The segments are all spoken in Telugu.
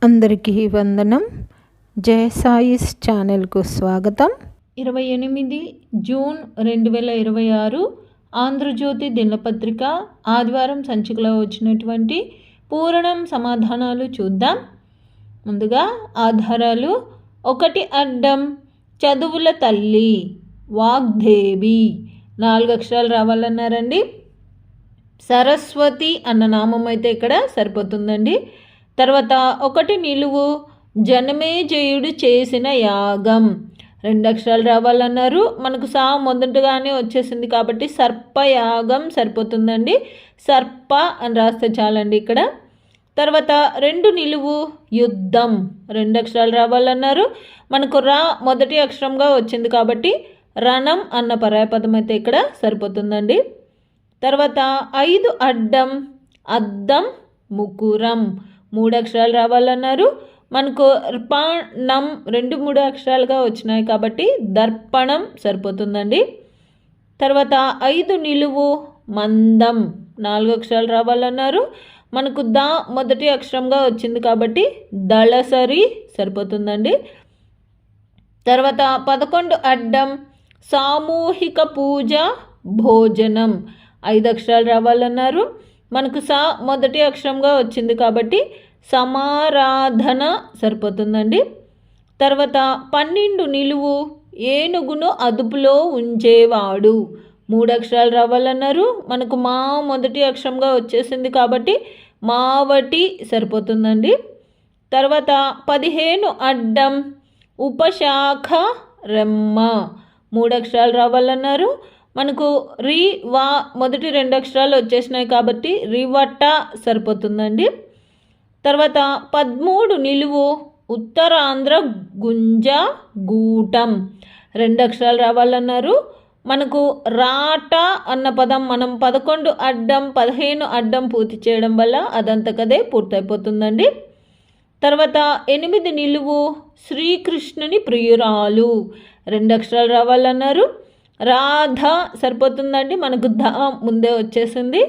అందరికీ వందనం. జయ సాయిస్ ఛానల్కు స్వాగతం. 28 జూన్ 2026 ఆంధ్రజ్యోతి దినపత్రిక ఆదివారం సంచికలో వచ్చినటువంటి పూరణం సమాధానాలు చూద్దాం. ముందుగా ఆధారాలు. 1 అడ్డం చదువుల తల్లి వాగ్దేవి 4 అక్షరాలు రావాలన్నారండి. సరస్వతి అన్న నామం అయితే ఇక్కడ సరిపోతుందండి. తర్వాత 1 నిలువు జనమేజయుడు చేసిన యాగం 2 అక్షరాలు రావాలన్నారు. మనకు సా మొదటగానే వచ్చేసింది కాబట్టి సర్పయాగం సరిపోతుందండి. సర్ప అని రాస్తే చాలండి ఇక్కడ. తర్వాత 2 నిలువు యుద్ధం 2 అక్షరాలు రావాలన్నారు. మనకు రా మొదటి అక్షరంగా వచ్చింది కాబట్టి రణం అన్న పర్యాయపదం అయితే ఇక్కడ సరిపోతుందండి. తర్వాత 5 అడ్డం అద్దం ముకురం 3 అక్షరాలు రావాలన్నారు. మనకు ర్పణం 2-3 అక్షరాలుగా వచ్చినాయి కాబట్టి దర్పణం సరిపోతుందండి. తర్వాత 5 నిలువు మందం 4 అక్షరాలు రావాలన్నారు. మనకు దా మొదటి అక్షరంగా వచ్చింది కాబట్టి దళసరి సరిపోతుందండి. తర్వాత 11 అడ్డం సామూహిక పూజ భోజనం 5 అక్షరాలు రావాలన్నారు. మనకు సా మొదటి అక్షరంగా వచ్చింది కాబట్టి సమారాధన సరిపోతుందండి. తర్వాత 12 నిలువు ఏనుగును అదుపులో ఉంచేవాడు 3 అక్షరాలు రావాలన్నారు. మనకు మా మొదటి అక్షరంగా వచ్చేసింది కాబట్టి మావటి సరిపోతుందండి. తర్వాత 15 అడ్డం ఉపశాఖ రెమ్మ 3 అక్షరాలు రావాలన్నారు. మనకు రి వా మొదటి 2 అక్షరాలు వచ్చేసినాయి కాబట్టి రివట సరిపోతుందండి. తర్వాత 13 నిలువు ఉత్తరాంధ్ర గుంజ గూటం 2 అక్షరాలు రావాలన్నారు. మనకు రాట అన్న పదం మనం 11 అడ్డం 15 అడ్డం పూర్తి చేయడం వల్ల అదంతకదే పూర్తయిపోతుందండి. తర్వాత 8 నిలువు శ్రీకృష్ణుని ప్రియురాలు 2 అక్షరాలు రావాలన్నారు. రాధ సరిపోతుందండి. మనకు ధ ముందే వచ్చేసింది.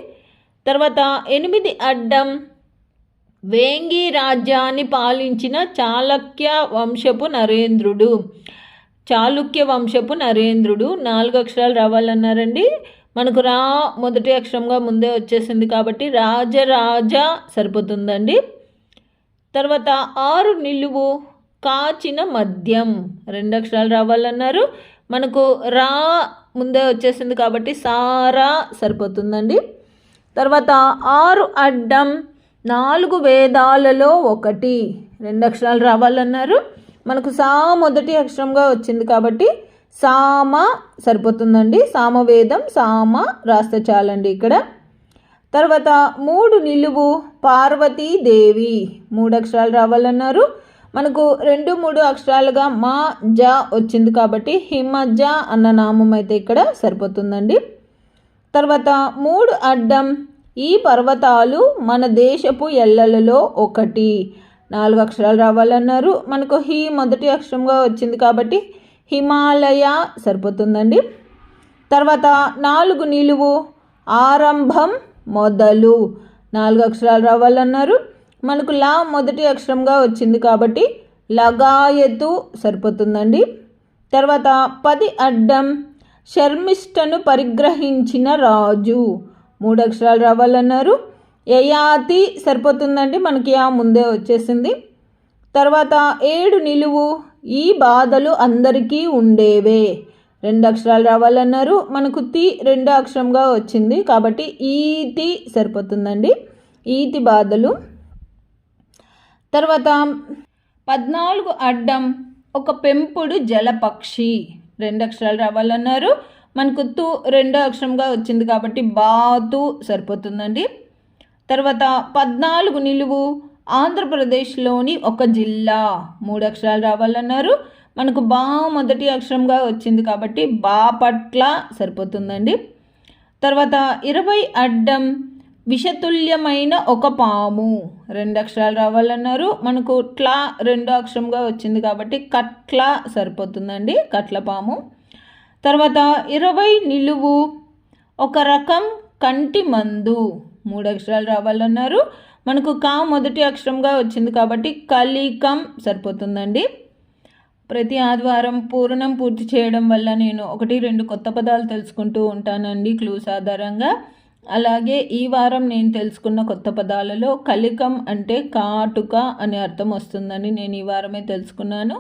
తర్వాత 8 అడ్డం వేంగి రాజ్యాన్ని పాలించిన చాళుక్య వంశపు నరేంద్రుడు 4 అక్షరాలు రావాలన్నారండి. మనకు రా మొదటి అక్షరంగా ముందే వచ్చేసింది కాబట్టి రాజరాజ సరిపోతుందండి. తర్వాత 6 నిలువు కాచిన మద్యం 2 అక్షరాలు రావాలన్నారు. మనకు రా ముందే వచ్చేసింది కాబట్టి సారా సరిపోతుందండి. తర్వాత 6 అడ్డం 4 వేదాలలో 1 2 అక్షరాలు రావాలన్నారు. మనకు సా మొదటి అక్షరంగా వచ్చింది కాబట్టి సామ సరిపోతుందండి. సామవేదం సామ రాస్తే చాలండి ఇక్కడ. తర్వాత 3 నిలువు పార్వతీదేవి 3 అక్షరాలు రావాలన్నారు. మనకు 2-3 అక్షరాలుగా మా జ వచ్చింది కాబట్టి హిమజ అన్న నామం అయితే ఇక్కడ సరిపోతుందండి. తర్వాత 3 అడ్డం ఈ పర్వతాలు మన దేశపు ఎల్లలలో 1 4 అక్షరాలు రావాలన్నారు. మనకు హి మొదటి అక్షరంగా వచ్చింది కాబట్టి హిమాలయ సరిపోతుందండి. తర్వాత 4 నిలువు ఆరంభం మొదలు 4 అక్షరాలు రావాలన్నారు. మనకు లా మొదటి అక్షరంగా వచ్చింది కాబట్టి లగాయతు సరిపోతుందండి. తర్వాత 10 అడ్డం శర్మిష్టను పరిగ్రహించిన రాజు 3 అక్షరాలు రావాలన్నారు. యయాతి సరిపోతుందండి. మనకి ఆ ముందే వచ్చేసింది. తర్వాత 7 నిలువు ఈ బాధలు అందరికీ ఉండేవే 2 అక్షరాలు రావాలన్నారు. మనకు తి 2 అక్షరంగా వచ్చింది కాబట్టి ఈతి సరిపోతుందండి. ఈతి బాధలు. తర్వాత 14 అడ్డం ఒక పెంపుడు జలపక్షి 2 అక్షరాలు రావాలన్నారు. మనకు తు 2 అక్షరంగా వచ్చింది కాబట్టి బాతు సరిపోతుందండి. తర్వాత 14 నిలువు ఆంధ్రప్రదేశ్లోని ఒక జిల్లా 3 అక్షరాలు రావాలన్నారు. మనకు బా మొదటి అక్షరంగా వచ్చింది కాబట్టి బాపట్ల సరిపోతుందండి. తర్వాత 20 అడ్డం విషతుల్యమైన ఒక పాము 2 అక్షరాలు రావాలన్నారు. మనకు ట్లా 2 అక్షరంగా వచ్చింది కాబట్టి కట్ల సరిపోతుందండి. కట్ల పాము. తర్వాత 20 నిలువు ఒక రకం కంటి మందు 3 అక్షరాలు రావాలన్నారు. మనకు కా మొదటి అక్షరంగా వచ్చింది కాబట్టి కలికం సరిపోతుందండి. ప్రతి ఆదివారం పూరణం పూర్తి చేయడం వల్ల నేను 1-2 కొత్త పదాలు తెలుసుకుంటూ ఉంటానండి క్లూస్ ఆధారంగా. అలాగే ఈ వారం నేను తెలుసుకున్న కొత్త పదాలలో కలికం అంటే కాటుక అనే అర్థం వస్తుందని నేను ఈ వారమే తెలుసుకున్నాను.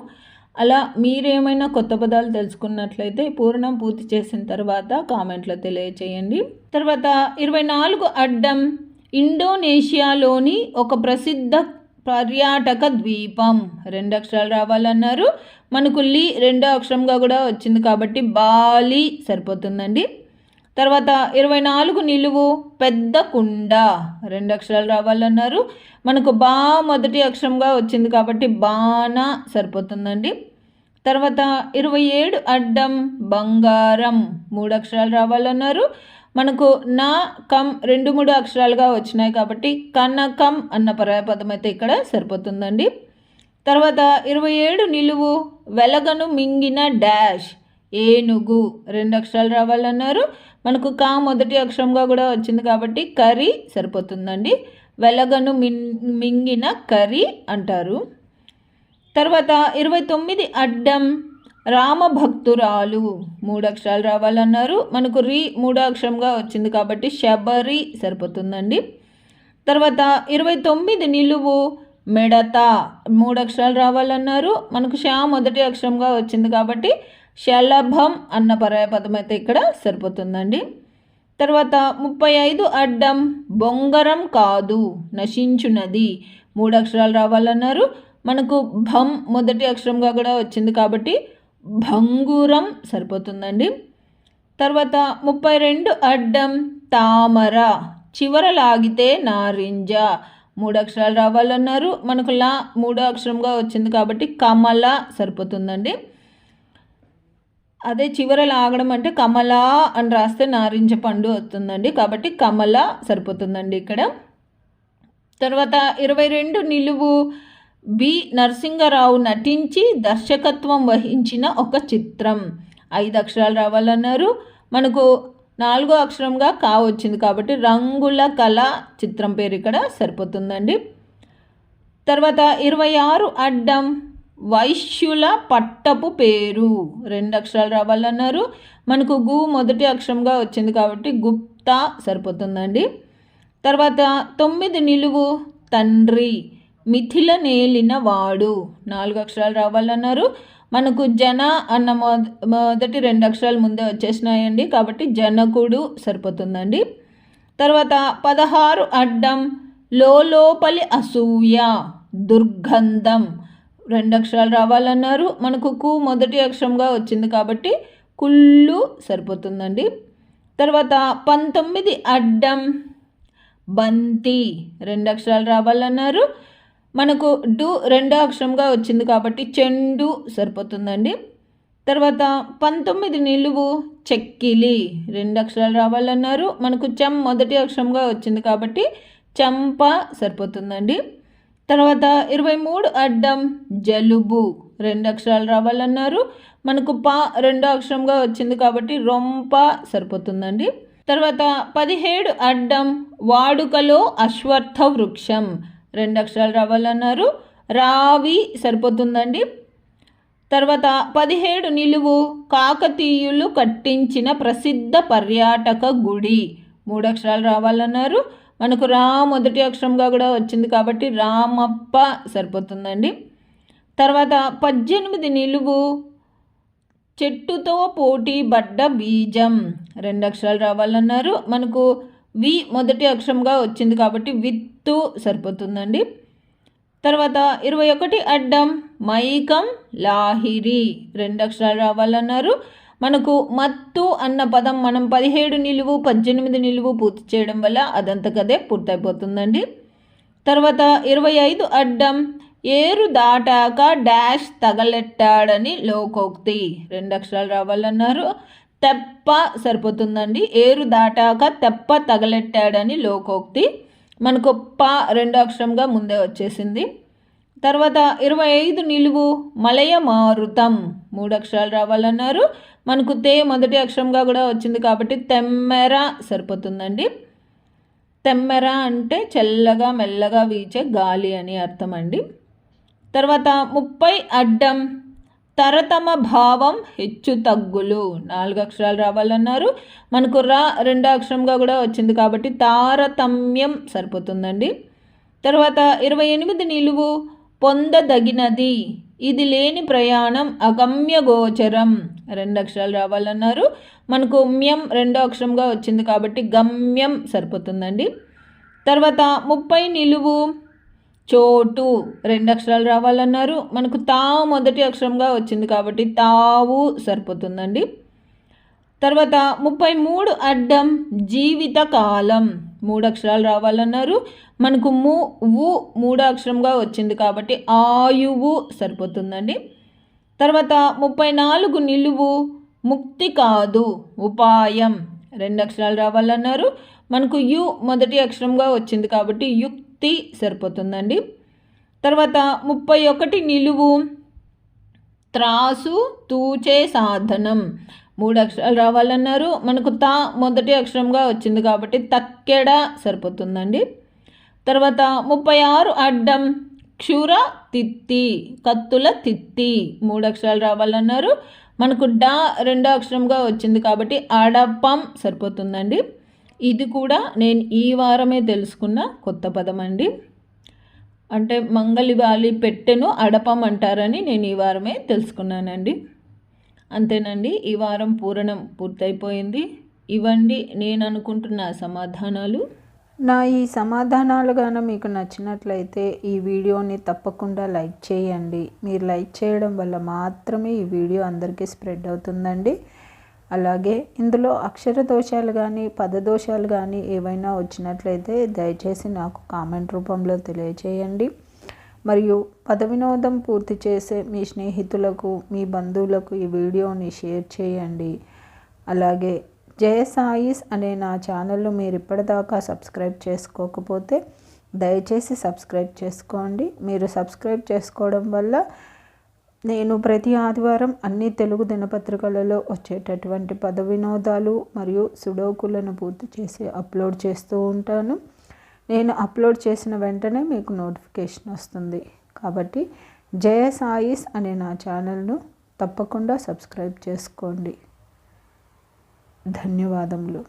అలా మీరేమైనా కొత్త పదాలు తెలుసుకున్నట్లయితే పూర్ణం పూర్తి చేసిన తర్వాత కామెంట్లో తెలియచేయండి. తర్వాత 24 అడ్డం ఇండోనేషియాలోని ఒక ప్రసిద్ధ పర్యాటక ద్వీపం. 2 అక్షరాలు రావాలన్నారు. మనకు లి 2వ అక్షరంగా కూడా వచ్చింది కాబట్టి బాలి సరిపోతుందండి. తర్వాత 24 నిలువు పెద్ద కుండ. 2 అక్షరాలు రావాలన్నారు. మనకు బా మొదటి అక్షరంగా వచ్చింది కాబట్టి బాణ సరిపోతుందండి. తర్వాత 27 అడ్డం బంగారం. 3 అక్షరాలు రావాలన్నారు. మనకు నా కం 2-3 అక్షరాలుగా వచ్చినాయి కాబట్టి కనకం అన్న పర్యాయపదం అయితే ఇక్కడ సరిపోతుందండి. తర్వాత 27 నిలువు వెలగను మింగిన డాష్ ఏనుగు. 2 అక్షరాలు రావాలన్నారు. మనకు కా మొదటి అక్షరంగా కూడా వచ్చింది కాబట్టి కరి సరిపోతుందండి. వెలగను మింగిన కరి అంటారు. తర్వాత 29 అడ్డం రామభక్తురాలు. 3 అక్షరాలు రావాలన్నారు. మనకు రి 3వ అక్షరంగా వచ్చింది కాబట్టి శబరి సరిపోతుందండి. తర్వాత 29 నిలువు మెడత. 3 అక్షరాలు రావాలన్నారు. మనకు షా మొదటి అక్షరంగా వచ్చింది కాబట్టి శలభం అన్న పర్యాయపదం అయితే ఇక్కడ సరిపోతుందండి. తర్వాత 35 అడ్డం బొంగరం కాదు నశించునది. 3 అక్షరాలు రావాలన్నారు. మనకు భం మొదటి అక్షరంగా కూడా వచ్చింది కాబట్టి భంగురం సరిపోతుందండి. తర్వాత 32 అడ్డం తామర చివర లాగితే నారింజ. 3 అక్షరాలు రావాలన్నారు. మనకు లా 3వ అక్షరంగా వచ్చింది కాబట్టి కమల సరిపోతుందండి. అదే చివర లాగడం అంటే కమలా అని రాస్తే నారింజ పండు వస్తుందండి కాబట్టి కమల సరిపోతుందండి ఇక్కడ. తర్వాత 22 నిలువు బి నరసింగరావు నటించి దర్శకత్వం వహించిన ఒక చిత్రం. 5 అక్షరాలు రావాలన్నారు. మనకు 4వ అక్షరంగా కా వచ్చింది కాబట్టి రంగుల కళ చిత్రం పేరు ఇక్కడ సరిపోతుందండి. తర్వాత 26 అడ్డం వైశ్యుల పట్టపు పేరు. 2 అక్షరాలు రావాలన్నారు. మనకు గు మొదటి అక్షరంగా వచ్చింది కాబట్టి గుప్తా సరిపోతుందండి. తర్వాత 9 నిలువు తండ్రి మిథిల నేలిన వాడు. 4 అక్షరాలు రావాలన్నారు. మనకు జన అన్న మొదటి 2 అక్షరాలు ముందే వచ్చేసినాయండి కాబట్టి జనకుడు సరిపోతుందండి. తర్వాత 16 అడ్డం లోపలి అసూయ దుర్గంధం. 2 అక్షరాలు రావాలన్నారు. మనకు కు మొదటి అక్షరంగా వచ్చింది కాబట్టి కుళ్ళు సరిపోతుందండి. తర్వాత 19 అడ్డం బంతి. 2 అక్షరాలు రావాలన్నారు. మనకు డు 2వ అక్షరంగా వచ్చింది కాబట్టి చెండు సరిపోతుందండి. తర్వాత 19 నిలువు చెక్కిలి. 2 అక్షరాలు రావాలన్నారు. మనకు చం మొదటి అక్షరంగా వచ్చింది కాబట్టి చంప సరిపోతుందండి. తర్వాత 23 అడ్డం జలుబు. 2 అక్షరాలు రావాలన్నారు. మనకు పా 2వ అక్షరంగా వచ్చింది కాబట్టి రొంప సరిపోతుందండి. తర్వాత 17 అడ్డం వాడుకలో అశ్వత్థ వృక్షం. 2 అక్షరాలు రావాలన్నారు. రావి సరిపోతుందండి. తర్వాత 17 నిలువు కాకతీయులు కట్టించిన ప్రసిద్ధ పర్యాటక గుడి. 3 అక్షరాలు రావాలన్నారు. మనకు రా మొదటి అక్షరంగా కూడా వచ్చింది కాబట్టి రామప్ప సరిపోతుందండి. తర్వాత 18 నిలువు చెట్టుతో పోటీ పడ్డ బీజం. 2 అక్షరాలు రావాలన్నారు. మనకు వి మొదటి అక్షరంగా వచ్చింది కాబట్టి విత్తు సరిపోతుందండి. తర్వాత 21 అడ్డం మైకం లాహిరి. 2 అక్షరాలు రావాలన్నారు. మనకు మత్తు అన్న పదం మనం 17 నిలువు 18 నిలువు పూర్తి చేయడం వల్ల అదంతకదే పూర్తయిపోతుందండి. తర్వాత 25 అడ్డం ఏరు దాటాక డాష్ తగలెట్టాడని లోకోక్తి. 2 అక్షరాలు రావాలన్నారు. తెప్ప సరిపోతుందండి. ఏరు దాటాక తెప్ప తగలెట్టాడని లోకోక్తి. మనకు ప 2వ అక్షరంగా ముందే వచ్చేసింది. తర్వాత 25 నిలువు మలయ మారుతం. 3 అక్షరాలు రావాలన్నారు. మనకు తే మొదటి అక్షరంగా కూడా వచ్చింది కాబట్టి తెమ్మెర సరిపోతుందండి. తెమ్మెర అంటే చల్లగా మెల్లగా వీచే గాలి అని అర్థం అండి. తర్వాత 30 అడ్డం తరతమ భావం హెచ్చు తగ్గులు 4 అక్షరాలు రావాలన్నారు. మనకు రా 2 అక్షరంగా కూడా వచ్చింది కాబట్టి తారతమ్యం సరిపోతుందండి. తర్వాత 28 నిలువు పొందదగినది ఇది లేని ప్రయాణం అగమ్య గోచరం 2 అక్షరాలు రావాలన్నారు. మనకు మ్యం 2 అక్షరంగా వచ్చింది కాబట్టి గమ్యం సరిపోతుందండి. తర్వాత 30 నిలువు చోటు 2 అక్షరాలు రావాలన్నారు. మనకు తా మొదటి అక్షరంగా వచ్చింది కాబట్టి తావు సరిపోతుందండి. తర్వాత 33 అడ్డం జీవిత కాలం 3 అక్షరాలు రావాలన్నారు. మనకు ము వు 3 అక్షరంగా వచ్చింది కాబట్టి ఆయువు సరిపోతుందండి. తర్వాత 34 నిలువు ముక్తి కాదు ఉపాయం 2 అక్షరాలు రావాలన్నారు. మనకు యు మొదటి అక్షరంగా వచ్చింది కాబట్టి యుక్తి సరిపోతుందండి. తర్వాత 31 నిలువు త్రాసు తూచే సాధనం 3 అక్షరాలు రావాలన్నారు. మనకు తా మొదటి అక్షరంగా వచ్చింది కాబట్టి తక్కెడ సరిపోతుందండి. తర్వాత 36 అడ్డం క్షుర తిత్తి కత్తుల తిత్తి 3 అక్షరాలు రావాలన్నారు. మనకు డా 2 అక్షరంగా వచ్చింది కాబట్టి అడపం సరిపోతుందండి. ఇది కూడా నేను ఈ వారమే తెలుసుకున్న కొత్త పదం అండి. అంటే మంగలి వాలి పెట్టెను అడపం అంటారని నేను ఈ వారమే తెలుసుకున్నానండి. అంతేనండి, ఈ వారం పూర్తయిపోయింది. ఇవండి నేను అనుకుంటున్న సమాధానాలు. నా ఈ సమాధానాలు గాన మీకు నచ్చినట్లయితే ఈ వీడియోని తప్పకుండా లైక్ చేయండి. మీరు లైక్ చేయడం వల్ల మాత్రమే ఈ వీడియో అందరికీ స్ప్రెడ్ అవుతుందండి. అలాగే ఇందులో అక్షర దోషాలు కానీ పదదోషాలు కానీ ఏవైనా వచ్చినట్లయితే దయచేసి నాకు కామెంట్ రూపంలో తెలియచేయండి. మరియు పద వినోదం పూర్తి చేసే మీ స్నేహితులకు మీ బంధువులకు ఈ వీడియోని షేర్ చేయండి. అలాగే జయ సాయిస్ అనే నా ఛానల్ను మీరు ఇప్పటిదాకా సబ్స్క్రైబ్ చేసుకోకపోతే దయచేసి సబ్స్క్రైబ్ చేసుకోండి. మీరు సబ్స్క్రైబ్ చేసుకోవడం వల్ల నేను ప్రతి ఆదివారం అన్ని తెలుగు దినపత్రికలలో వచ్చేటటువంటి పద వినోదాలు మరియు సుడోకులను పూర్తి చేసి అప్లోడ్ చేస్తూ ఉంటాను. నేను అప్లోడ్ చేసిన వెంటనే మీకు నోటిఫికేషన్ వస్తుంది. కాబట్టి జయ సాయిస్ అనే నా ఛానల్ను తప్పకుండా సబ్స్క్రైబ్ చేసుకోండి. ధన్యవాదములు.